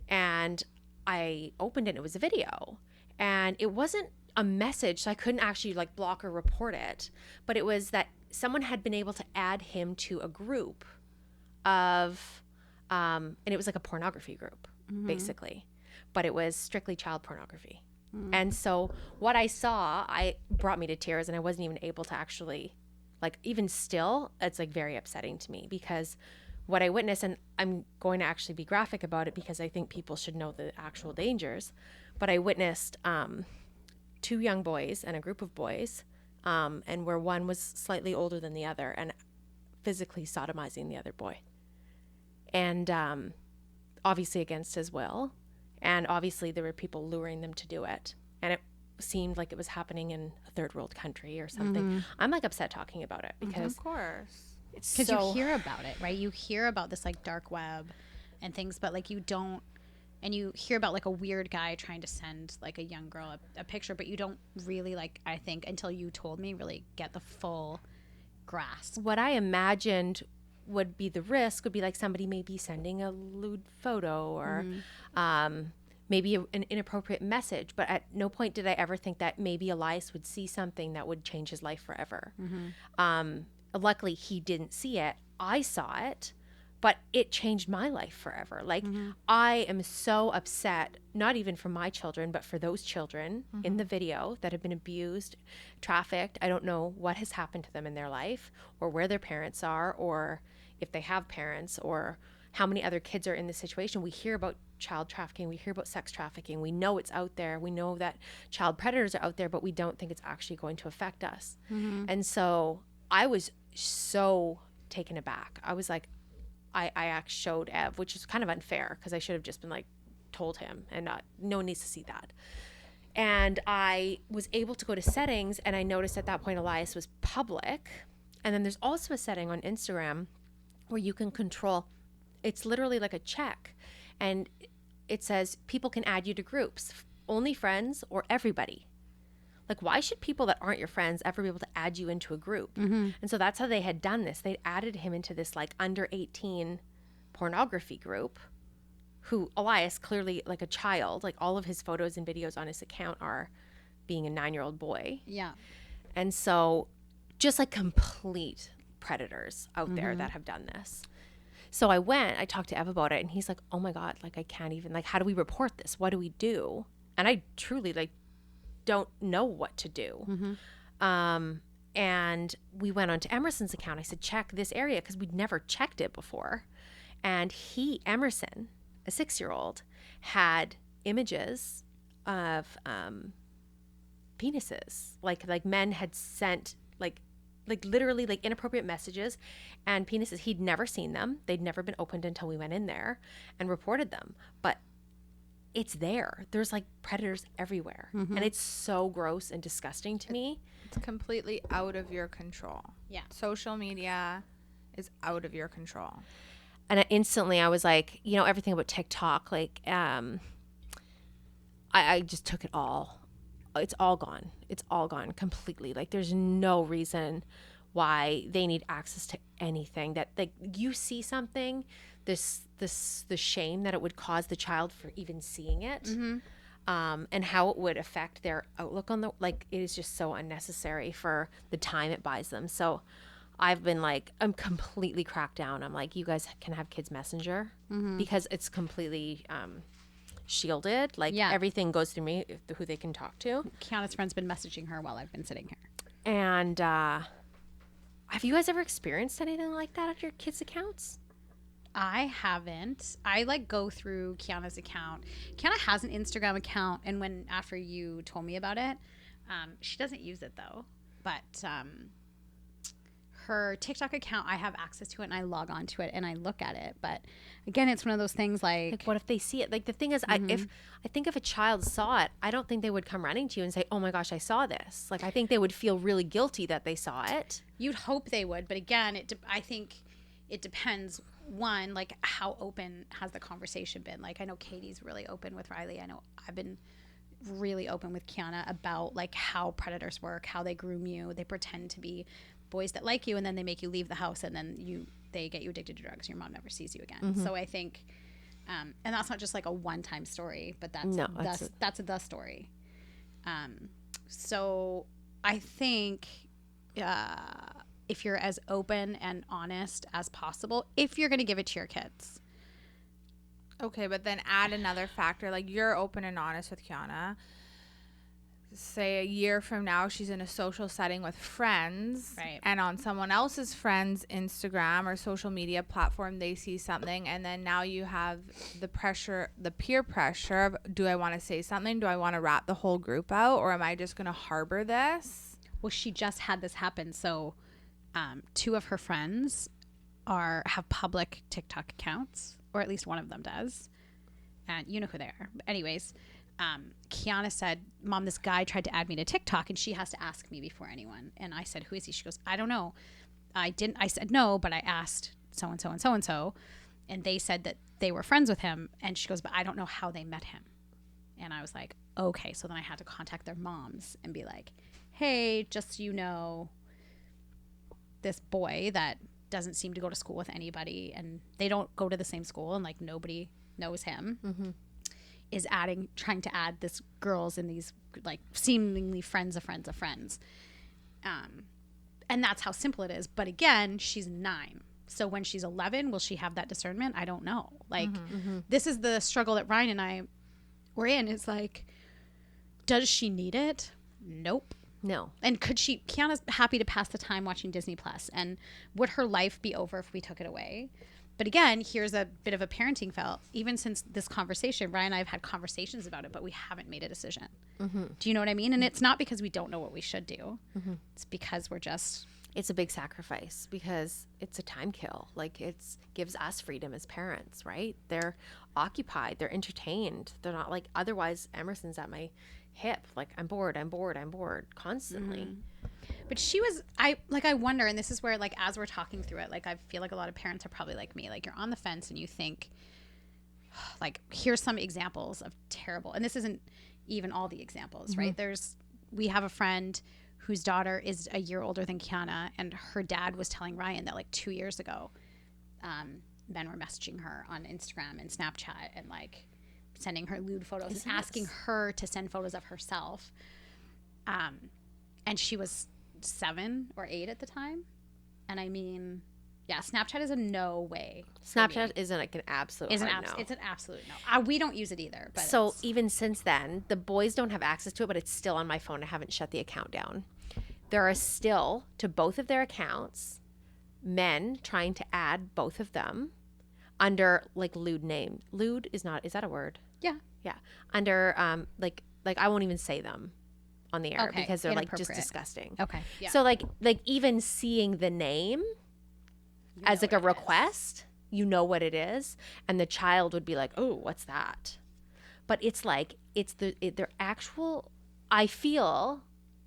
and I opened it and it was a video, and it wasn't a message, so I couldn't actually like block or report it, but it was that someone had been able to add him to a group of and it was like a pornography group basically, but it was strictly child pornography. And so what I saw, brought me to tears, and I wasn't even able to actually, like, even still, it's like very upsetting to me because what I witnessed, and I'm going to actually be graphic about it because I think people should know the actual dangers, but I witnessed 2 young boys and a group of boys, and where one was slightly older than the other and physically sodomizing the other boy. And obviously against his will. And obviously there were people luring them to do it. And it seemed like it was happening in a third world country or something. I'm like upset talking about it because Of course. it's Because so... you hear about it, right? You hear about this like dark web and things, but like you don't, and you hear about like a weird guy trying to send like a young girl a picture, but you don't really, like, I think until you told me, really get the full grasp. What I imagined would be the risk would be like somebody maybe sending a lewd photo or maybe an inappropriate message. But at no point did I ever think that maybe Elias would see something that would change his life forever. Luckily, he didn't see it. I saw it, but it changed my life forever. Like, I am so upset, not even for my children, but for those children in the video that have been abused, trafficked. I don't know what has happened to them in their life or where their parents are or if they have parents or how many other kids are in this situation. We hear about child trafficking. We hear about sex trafficking. We know it's out there. We know that child predators are out there, but we don't think it's actually going to affect us. And so I was so taken aback. I was like, I showed Ev, which is kind of unfair because I should have just been like, told him and not, no one needs to see that. And I was able to go to settings, and I noticed at that point Elias was public. And then there's also a setting on Instagram where you can control, it's literally like a check. And it says people can add you to groups, only friends or everybody. Like, why should people that aren't your friends ever be able to add you into a group? And so that's how they had done this. They'd added him into this like under 18 pornography group, who Elias, clearly like a child, like all of his photos and videos on his account are being a 9-year-old boy. Yeah. And so just like complete predators out there that have done this. So I talked to Ev about it, and he's like, oh my God, like I can't even, like, how do we report this? What do we do? And I truly like don't know what to do. And we went onto Emerson's account. I said, check this area, because we'd never checked it before. And Emerson, a 6-year-old, had images of penises, like men had sent like literally like inappropriate messages and penises. He'd never seen them. They'd never been opened until we went in there and reported them. But it's there. There's like predators everywhere. And it's so gross and disgusting to me. It's completely out of your control. Yeah. Social media is out of your control. And I was like, you know, everything about TikTok, like, I just took it all. It's all gone. It's all gone completely. Like, there's no reason why they need access to anything. That, like, you see something, the shame that it would cause the child for even seeing it, and how it would affect their outlook on it is just so unnecessary for the time it buys them. So I've been like, I'm completely cracked down. I'm like, you guys can have Kids Messenger, because it's completely shielded. Like, everything goes through me, who they can talk to. Kiana's friend's been messaging her while I've been sitting here. And have you guys ever experienced anything like that at your kids' accounts? I haven't. I like go through Kiana's account. Kiana has an Instagram account, and after you told me about it, she doesn't use it though. But her TikTok account, I have access to it, and I log on to it and I look at it. But again, it's one of those things like what if they see it? Like, the thing is, I think if a child saw it, I don't think they would come running to you and say, oh my gosh, I saw this. Like, I think they would feel really guilty that they saw it. You'd hope they would, but again, I think it depends. One, like, how open has the conversation been? Like, I know Katie's really open with Riley. I know I've been really open with Kiana about like how predators work, how they groom you. They pretend to be boys that like you, and then they make you leave the house, and then they get you addicted to drugs. Your mom never sees you again. So I think, and that's not just like a one-time story, but that's the story. So I think if you're as open and honest as possible, if you're going to give it to your kids. Okay, but then add another factor. Like, you're open and honest with Kiana. Say a year from now, she's in a social setting with friends. Right. And on someone else's friend's Instagram or social media platform, they see something. And then now you have the pressure, the peer pressure of, do I want to say something? Do I want to rat the whole group out? Or am I just going to harbor this? Well, she just had this happen. So 2 of her friends have public TikTok accounts, or at least one of them does. And you know who they are. But anyways, Kiana said, Mom, this guy tried to add me to TikTok, and she has to ask me before anyone. And I said, who is he? She goes, I don't know. I said no, but I asked so-and-so and so-and-so, and they said that they were friends with him. And she goes, but I don't know how they met him. And I was like, okay. So then I had to contact their moms and be like, hey, just so you know, this boy that doesn't seem to go to school with anybody, and they don't go to the same school, and like nobody knows him, is trying to add this girls in these like seemingly friends of friends of friends. And that's how simple it is. But again, she's 9. So when she's 11, will she have that discernment? I don't know. Like, this is the struggle that Ryan and I were in. It's like, does she need it? Nope. No. And Kiana's happy to pass the time watching Disney Plus. And would her life be over if we took it away? But again, here's a bit of a parenting fail. Even since this conversation, Ryan and I have had conversations about it, but we haven't made a decision. Do you know what I mean? And it's not because we don't know what we should do. It's because we're just it's a big sacrifice because it's a time kill. Like it's gives us freedom as parents, right? They're occupied, they're entertained. They're not like otherwise Emerson's at my hip. Like I'm bored constantly. But I wonder, and this is where, like, as we're talking through it, like, I feel like a lot of parents are probably like me. Like, you're on the fence and you think, like, here's some examples of terrible, and this isn't even all the examples, right? We have a friend whose daughter is a year older than Kiana, and her dad was telling Ryan that, like, 2 years ago, men were messaging her on Instagram and Snapchat and, like, sending her lewd photos and asking her to send photos of herself. And she was 7 or 8 at the time. And I mean, yeah, Snapchat is a no way. Snapchat isn't like an absolute no. It's an absolute no. We don't use it either. But so even since then, the boys don't have access to it, but it's still on my phone. I haven't shut the account down. There are still, to both of their accounts, men trying to add both of them under like lewd name. Lewd is that a word? Yeah. Yeah. Under like I won't even say them on the air because they're like just Inappropriate. disgusting. Okay. Yeah. So like even seeing the name as like a request, you know what it is, and the child would be like, "Oh, what's that?" But it's like their actual. I feel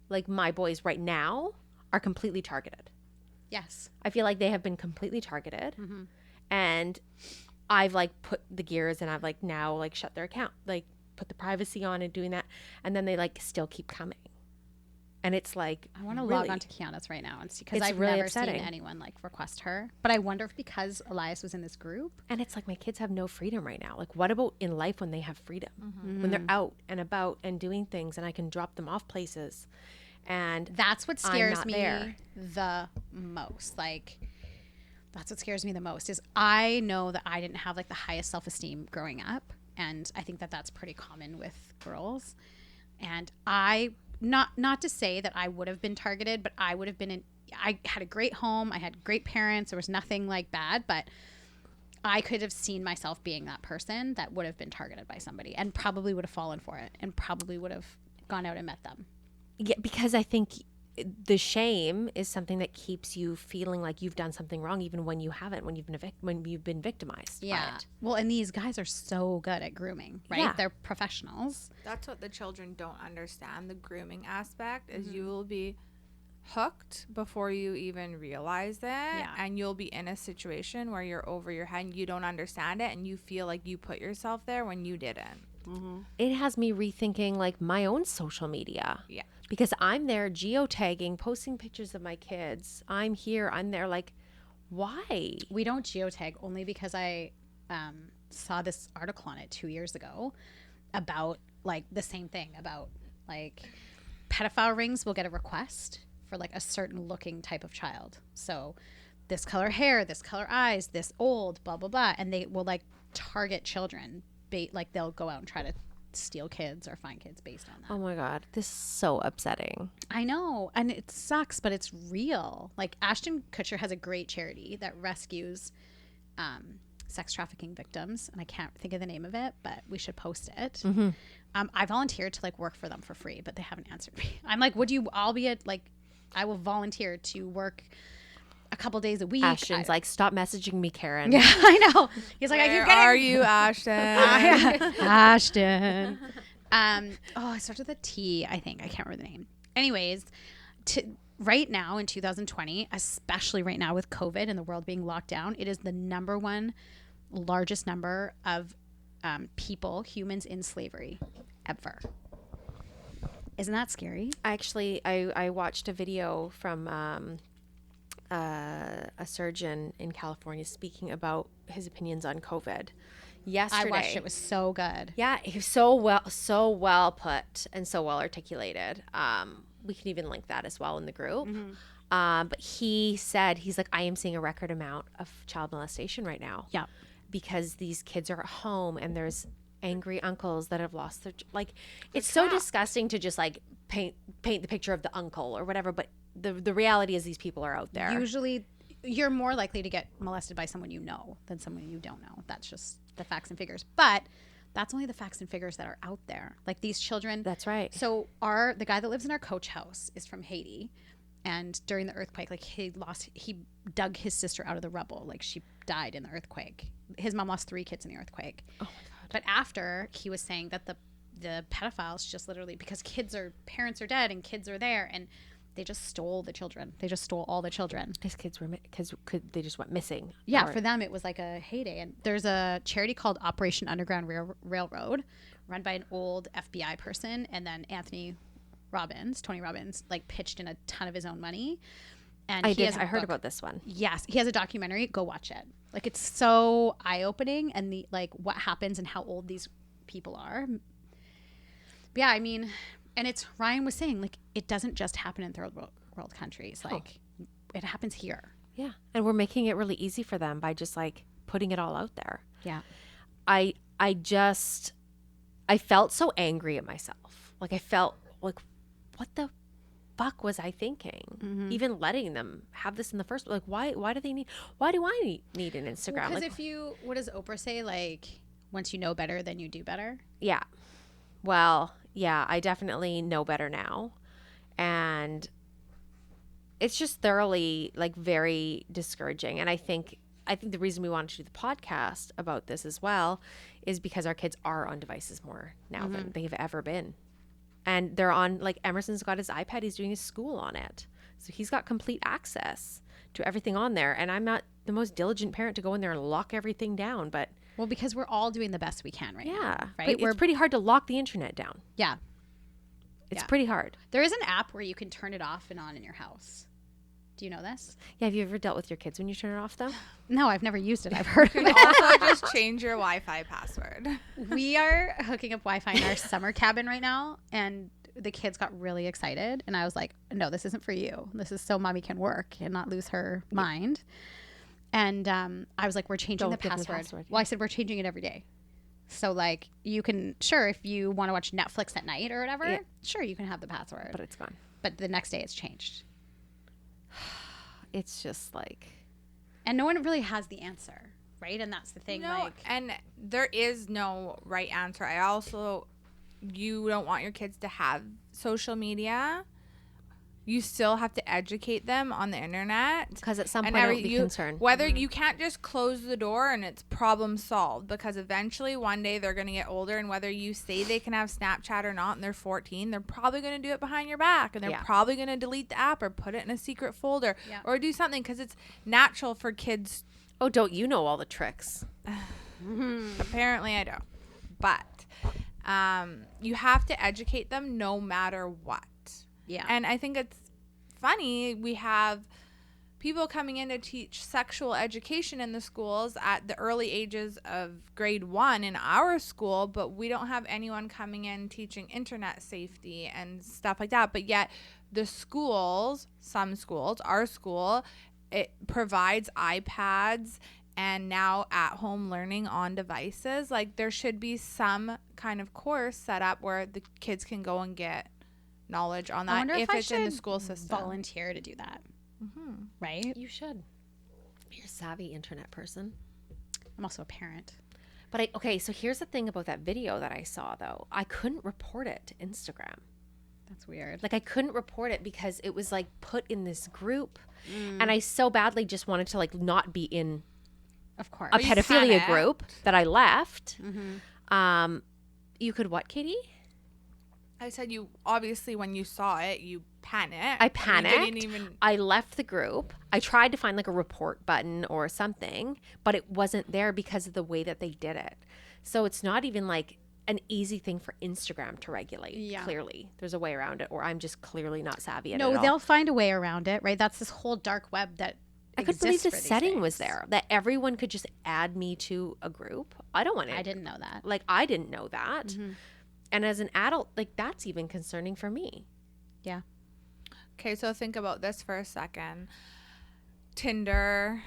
like my boys right now are completely targeted. Yes. I feel like they have been completely targeted, and I've like put the gears and I've like now like shut their account, like put the privacy on and doing that, and then they like still keep coming. And it's like I want to log on to Kiana's right now and see, because It's I've really never upsetting. seen anyone like request her. But I wonder if because Elias was in this group. And it's like my kids have no freedom right now. Like what about in life when they have freedom? When they're out and about and doing things and I can drop them off places. And That's what scares not me there. the most. Like, that's what scares me the most is I know that I didn't have like the highest self-esteem growing up. And I think that that's pretty common with girls. And I, not to say that I would have been targeted, but I would have been I had a great home. I had great parents. There was nothing like bad, but I could have seen myself being that person that would have been targeted by somebody and probably would have fallen for it and probably would have gone out and met them. yeah, because I think the shame is something that keeps you feeling like you've done something wrong, even when you haven't, when you've been victimized. Yeah. By it. Well, and these guys are so good at grooming, right? Yeah. They're professionals. That's what the children don't understand. The grooming aspect is you will be hooked before you even realize it. And you'll be in a situation where you're over your head and you don't understand it and you feel like you put yourself there when you didn't. It has me rethinking like my own social media. Yeah. Because I'm there geotagging, posting pictures of my kids. I'm here, I'm there. Like, why? We don't geotag only because I saw this article on it 2 years ago about like the same thing about like pedophile rings will get a request for like a certain looking type of child. So this color hair, this color eyes, this old, blah, blah, blah. And they will like target children. Like they'll go out and try to steal kids or find kids based on that. Oh my God, this is so upsetting. I know. And it sucks, but it's real. Like Ashton Kutcher has a great charity that rescues sex trafficking victims. And I can't think of the name of it, but we should post it. I volunteered to like work for them for free, but they haven't answered me. I'm like, I will volunteer to work a couple days a week. Ashton's like, stop messaging me, Karen. Yeah, I know. He's like, Where are you, Ashton? Ashton. I started with a T, I think. I can't remember the name. Anyways, right now in 2020, especially right now with COVID and the world being locked down, it is the number one largest number of humans in slavery ever. Isn't that scary? Actually, I watched a video from a surgeon in California speaking about his opinions on COVID yesterday. I watched it. It was so good. Yeah, he was so well put and so well articulated. We can even link that as well in the group. But he said, he's like, I am seeing a record amount of child molestation right now. Yeah. Because these kids are at home and there's angry uncles that have lost their, like, it's so disgusting to just like paint the picture of the uncle or whatever. But the reality is these people are out there. Usually you're more likely to get molested by someone you know than someone you don't know. That's just the facts and figures. But that's only the facts and figures that are out there. Like these children. That's right. So the guy that lives in our coach house is from Haiti. And during the earthquake, like he dug his sister out of the rubble. Like she died in the earthquake. His mom lost 3 kids in the earthquake. Oh my God. But after, he was saying that the pedophiles just literally, because parents are dead and kids are there, and they just stole the children. They just stole all the children. His kids were, they just went missing. Yeah, for them it was like a heyday. And there's a charity called Operation Underground Railroad, run by an old FBI person, and then Tony Robbins, like pitched in a ton of his own money. And I heard about this one. Yes, he has a documentary. Go watch it. Like, it's so eye-opening, and what happens and how old these people are. But yeah, I mean, and it's, Ryan was saying, like, it doesn't just happen in third world countries. Like, it happens here. Yeah, and we're making it really easy for them by just like putting it all out there. Yeah. I felt so angry at myself. Like, I felt like, what the fuck was I thinking? Even letting them have this in the first, like, why do I need an Instagram? Because what does Oprah say? Like, once you know better, then you do better. Yeah. Well, yeah, I definitely know better now. And it's just thoroughly, like, very discouraging. And I think the reason we wanted to do the podcast about this as well is because our kids are on devices more now than they've ever been. And they're on, like, Emerson's got his iPad. He's doing his school on it. So he's got complete access to everything on there. And I'm not the most diligent parent to go in there and lock everything down. But well, because we're all doing the best we can right now. Right? But it's pretty hard to lock the internet down. Yeah. It's pretty hard. There is an app where you can turn it off and on in your house. Do you know this? Yeah. Have you ever dealt with your kids when you turn it off, though? No, I've never used it. I've heard You of it. can also just change your Wi-Fi password. We are hooking up Wi-Fi in our summer cabin right now, and the kids got really excited. And I was like, no, this isn't for you. This is so mommy can work and not lose her mind. And I was like, we're changing the password. Well, I said, we're changing it every day. So, like, you can, sure, if you want to watch Netflix at night or whatever, sure, you can have the password. But it's gone. But the next day it's changed. It's just like... And no one really has the answer, right? And that's the thing. No, and there is no right answer. You don't want your kids to have social media. You still have to educate them on the internet. Because at some point it'll be concerned. Whether you can't just close the door and it's problem solved, because eventually one day they're going to get older, and whether you say they can have Snapchat or not and they're 14, they're probably going to do it behind your back, and they're probably going to delete the app or put it in a secret folder or do something, because it's natural for kids. Oh, don't you know all the tricks? Apparently I don't. But you have to educate them no matter what. Yeah. And I think it's funny, we have people coming in to teach sexual education in the schools at the early ages of grade 1 in our school, but we don't have anyone coming in teaching internet safety and stuff like that. But yet the schools, some schools, our school, it provides iPads and now at-home learning on devices. Like, there should be some kind of course set up where the kids can go and get knowledge on that if it's in the school system. Volunteer to do that. Right? You should. You're a savvy internet person. I'm also a parent. But so here's the thing about that video that I saw, though. I couldn't report it to Instagram. That's weird. Like, I couldn't report it because it was, like, put in this group. And I so badly just wanted to, like, not be in of course a pedophilia group that I left. You could what, Katie? I said, you obviously, when you saw it, you panicked. I panicked. I left the group. I tried to find, like, a report button or something, but it wasn't there because of the way that they did it. So it's not even, like, an easy thing for Instagram to regulate. Yeah. Clearly. There's a way around it, or I'm just clearly not savvy at it at all. No, they'll find a way around it, right? That's this whole dark web that I couldn't believe the setting was there, that everyone could just add me to a group. I don't want it. I didn't know that. Like, I didn't know that. And as an adult, like, that's even concerning for me. Yeah. Okay, so think about this for a second. Tinder,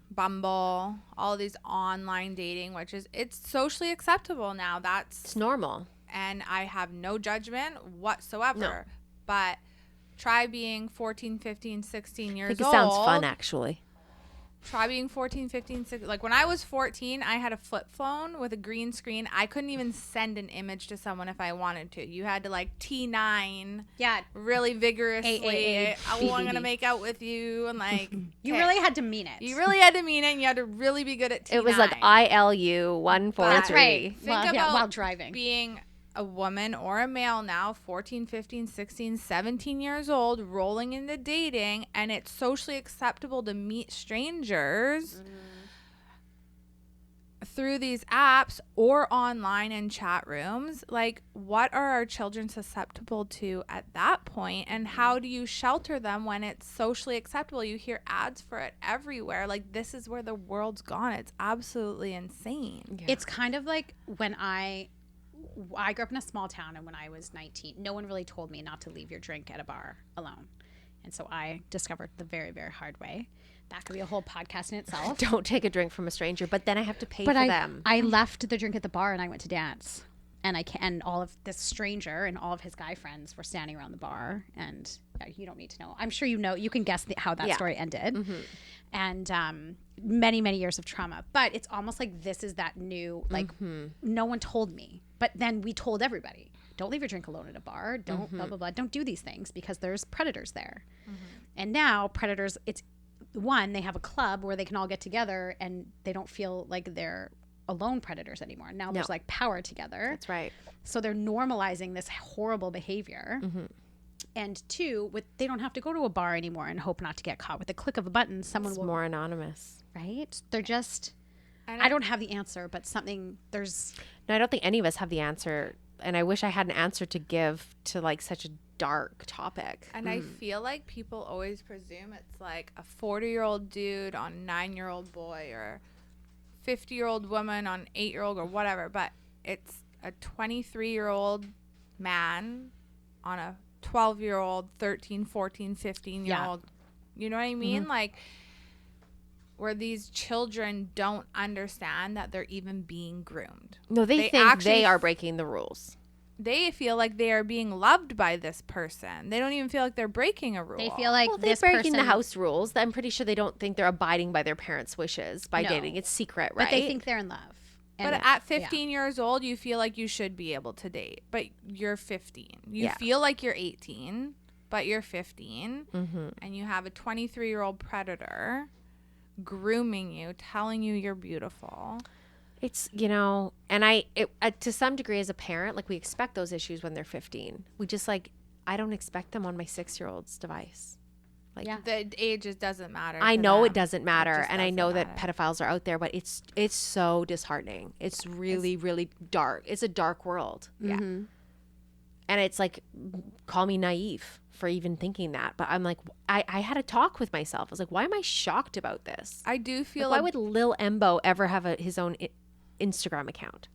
Bumble, all these online dating, it's socially acceptable now. It's normal. And I have no judgment whatsoever. No. But try being 14, 15, 16 years old. I think it sounds fun, actually. Try being 14, 15, 16. Like when I was 14, I had a flip phone with a green screen. I couldn't even send an image to someone if I wanted to. You had to like T9 really vigorously. I'm going to make out with you. And like, you really had to mean it. You really had to mean it. And you had to really be good at T9. It was like ILU 143. That's right. Think about while driving. Being a woman or a male now, 14, 15, 16, 17 years old, rolling into dating, and it's socially acceptable to meet strangers through these apps or online in chat rooms. Like, what are our children susceptible to at that point, and how do you shelter them when it's socially acceptable? You hear ads for it everywhere. Like, this is where the world's gone. It's absolutely insane. Yeah. It's kind of like when I grew up in a small town, and when I was 19, no one really told me not to leave your drink at a bar alone. And so I discovered the very, very hard way. That could be a whole podcast in itself. Don't take a drink from a stranger, but then I have to pay for them. I left the drink at the bar and I went to dance. And all of this stranger and all of his guy friends were standing around the bar. And you don't need to know. I'm sure you know. You can guess how that story ended. Mm-hmm. And many, many years of trauma. But it's almost like this is that new, like, no one told me. But then we told everybody, don't leave your drink alone at a bar. Don't blah, blah, blah. Don't do these things because there's predators there. Mm-hmm. And now predators, it's one, they have a club where they can all get together and they don't feel like they're alone predators anymore. Now there's like power together. That's right. So they're normalizing this horrible behavior. Mm-hmm. And two, they don't have to go to a bar anymore and hope not to get caught. With a click of a button, someone will. More anonymous. Right? They're just, I don't have the answer, but No, I don't think any of us have the answer. And I wish I had an answer to give to like such a dark topic. And I feel like people always presume it's like a 40-year-old dude on a 9-year-old boy or 50-year-old woman on 8-year-old or whatever. But it's a 23-year-old man on a 12-year-old, 13, 14, 15-year-old. You know what I mean? Like, where these children don't understand that they're even being groomed. No, they think they are breaking the rules. They feel like they are being loved by this person. They don't even feel like they're breaking a rule. They feel like they're breaking the house rules. I'm pretty sure they don't think they're abiding by their parents' wishes by dating. It's secret, right? But they think they're in love. But at 15 years old, you feel like you should be able to date. But you're 15. You feel like you're 18, but you're 15. Mm-hmm. And you have a 23-year-old predator grooming you, telling you you're beautiful. It's, and to some degree as a parent, like we expect those issues when they're 15. We just I don't expect them on my 6-year-old's device. The age doesn't matter. I know it doesn't matter. And I know that pedophiles are out there, but it's so disheartening. It's really, really dark. It's a dark world. Yeah. Mm-hmm. And it's like, call me naive for even thinking that. But I'm like, I had a talk with myself. I was like, why am I shocked about this? I do feel why would Lil Embo ever have his own Instagram account?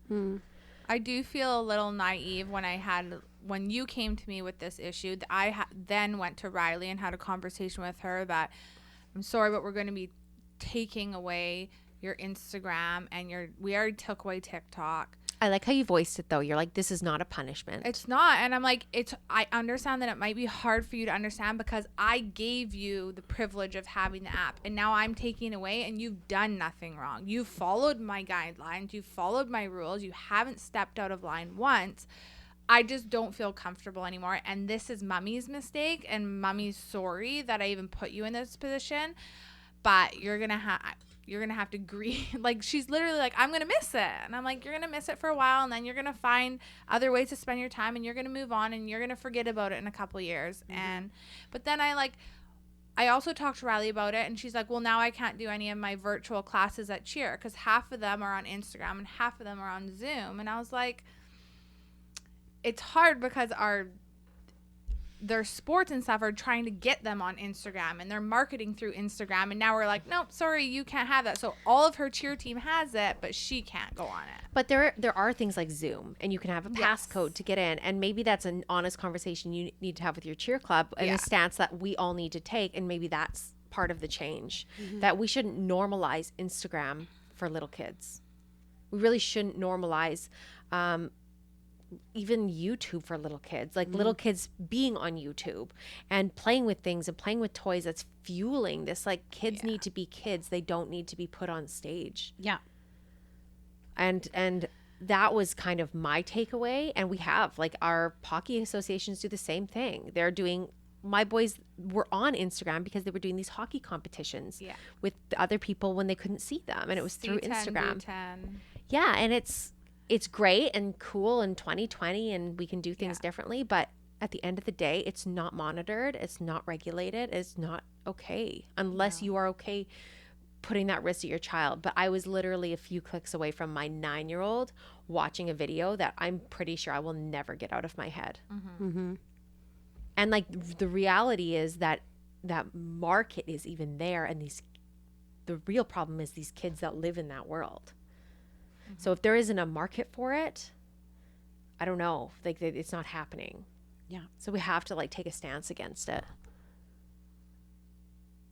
I do feel a little naive when you came to me with this issue. I then went to Riley and had a conversation with her that I'm sorry, but we're going to be taking away your Instagram and we already took away TikTok. I like how you voiced it though. You're like, this is not a punishment. It's not. And I'm like, I understand that it might be hard for you to understand because I gave you the privilege of having the app and now I'm taking away and you've done nothing wrong. You followed my guidelines. You followed my rules. You haven't stepped out of line once. I just don't feel comfortable anymore. And this is Mummy's mistake and Mummy's sorry that I even put you in this position. But you're going to have to agree. Like, she's literally like, I'm going to miss it. And I'm like, you're going to miss it for a while. And then you're going to find other ways to spend your time and you're going to move on and you're going to forget about it in a couple of years. Mm-hmm. But then I also talked to Riley about it and she's like, well, now I can't do any of my virtual classes at Cheer because half of them are on Instagram and half of them are on Zoom. And I was like, it's hard because their sports and stuff are trying to get them on Instagram and they're marketing through Instagram. And now we're like, nope, sorry, you can't have that. So all of her cheer team has it, but she can't go on it. But there are things like Zoom and you can have a passcode to get in. And maybe that's an honest conversation you need to have with your cheer club and a stance that we all need to take. And maybe that's part of the change, that we shouldn't normalize Instagram for little kids. We really shouldn't normalize even YouTube for little kids, like little kids being on YouTube and playing with things and playing with toys that's fueling this. Like kids need to be kids. They don't need to be put on stage. Yeah. And that was kind of my takeaway. And we have like our hockey associations do the same thing. They're doing, my boys were on Instagram because they were doing these hockey competitions with other people when they couldn't see them. And it was through C10, Instagram. B10. Yeah. And it's great and cool in 2020 and we can do things differently. But at the end of the day, it's not monitored. It's not regulated. It's not okay unless you are okay putting that risk at your child. But I was literally a few clicks away from my 9-year-old watching a video that I'm pretty sure I will never get out of my head. And like the reality is that that market is even there. And the real problem is these kids that live in that world. So if there isn't a market for it, I don't know, like it's not happening. Yeah. So we have to like take a stance against it.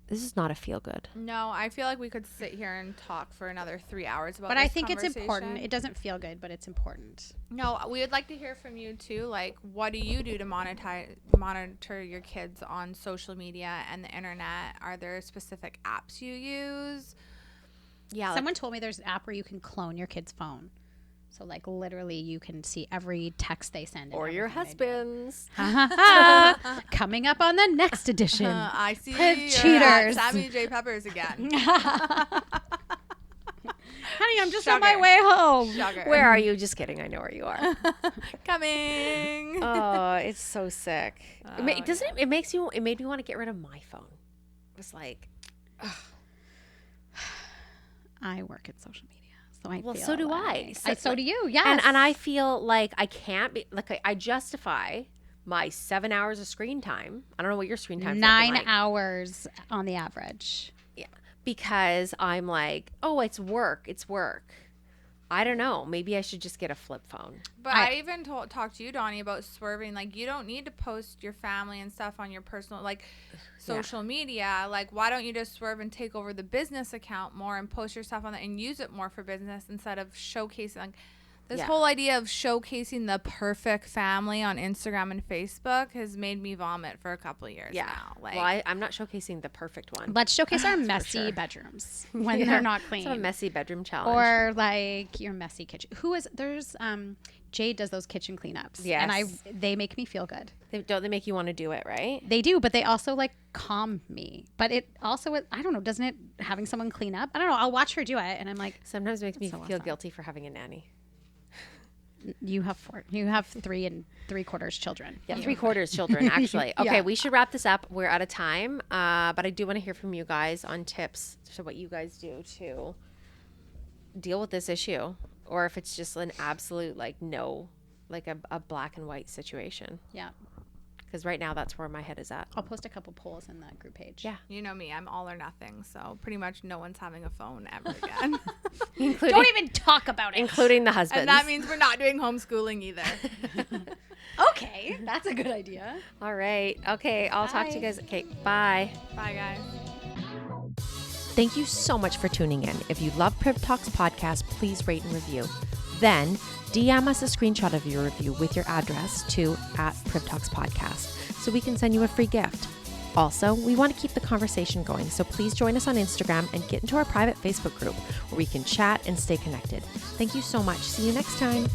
This is not a feel good. No, I feel like we could sit here and talk for another 3 hours about But this I think it's conversation. important. It doesn't feel good, but it's important. No, we would like to hear from you too. Like, what do you do to monitor your kids on social media and the internet? Are there specific apps you use? Yeah. Someone told me there's an app where you can clone your kid's phone. So like literally you can see every text they send. Or your husband's. Coming up on the next edition. I see PRIV you're cheaters. at Sammy J. Peppers again. Honey, I'm just on my way home. Sugar. Where are you? Just kidding. I know where you are. Coming. Oh, it's so sick. It made me want to get rid of my phone. It was like, I work in social media. So I feel so do like, I. So do you, yes. And I feel like I can't be, like I justify my 7 hours of screen time. I don't know what your screen time is. 9 hours on the average. Yeah. Because I'm like, oh, it's work. It's work. I don't know. Maybe I should just get a flip phone. But I even talked to you, Donnie, about swerving. Like, you don't need to post your family and stuff on your personal, like, social media. Like, why don't you just swerve and take over the business account more and post your stuff on it and use it more for business instead of showcasing, like, this whole idea of showcasing the perfect family on Instagram and Facebook has made me vomit for a couple of years now. Like, well, I'm not showcasing the perfect one. Let's showcase our messy bedrooms when they're not clean. It's a messy bedroom challenge. Or like your messy kitchen. There's Jade does those kitchen cleanups. Yes. And they make me feel good. Don't they make you want to do it, right? They do, but they also like calm me. But it also, I don't know, doesn't it, having someone clean up? I don't know. I'll watch her do it and I'm like, sometimes it makes me so feel awesome. guilty for having a nanny. You have 4. You have 3 3/4 children. Yeah, 3/4 children, actually. Okay, Yeah. we should wrap this up. We're out of time. But I do want to hear from you guys on tips to what you guys do to deal with this issue. Or if it's just an absolute, like, no, like a black and white situation. Yeah. Because right now that's where my head is at. I'll post a couple polls in the group page. Yeah. you know me, I'm all or nothing. So pretty much no one's having a phone ever again. Don't even talk about it. Including the husbands. And that means we're not doing homeschooling either. Okay. That's a good idea. All right. Okay, I'll talk to you guys. Okay, bye. Bye, guys. Thank you so much for tuning in. If you love PRIV Talks podcast, please rate and review. Then DM us a screenshot of your review with your address to @PRIV Talks podcast so we can send you a free gift. Also, we want to keep the conversation going, so please join us on Instagram and get into our private Facebook group where we can chat and stay connected. Thank you so much. See you next time.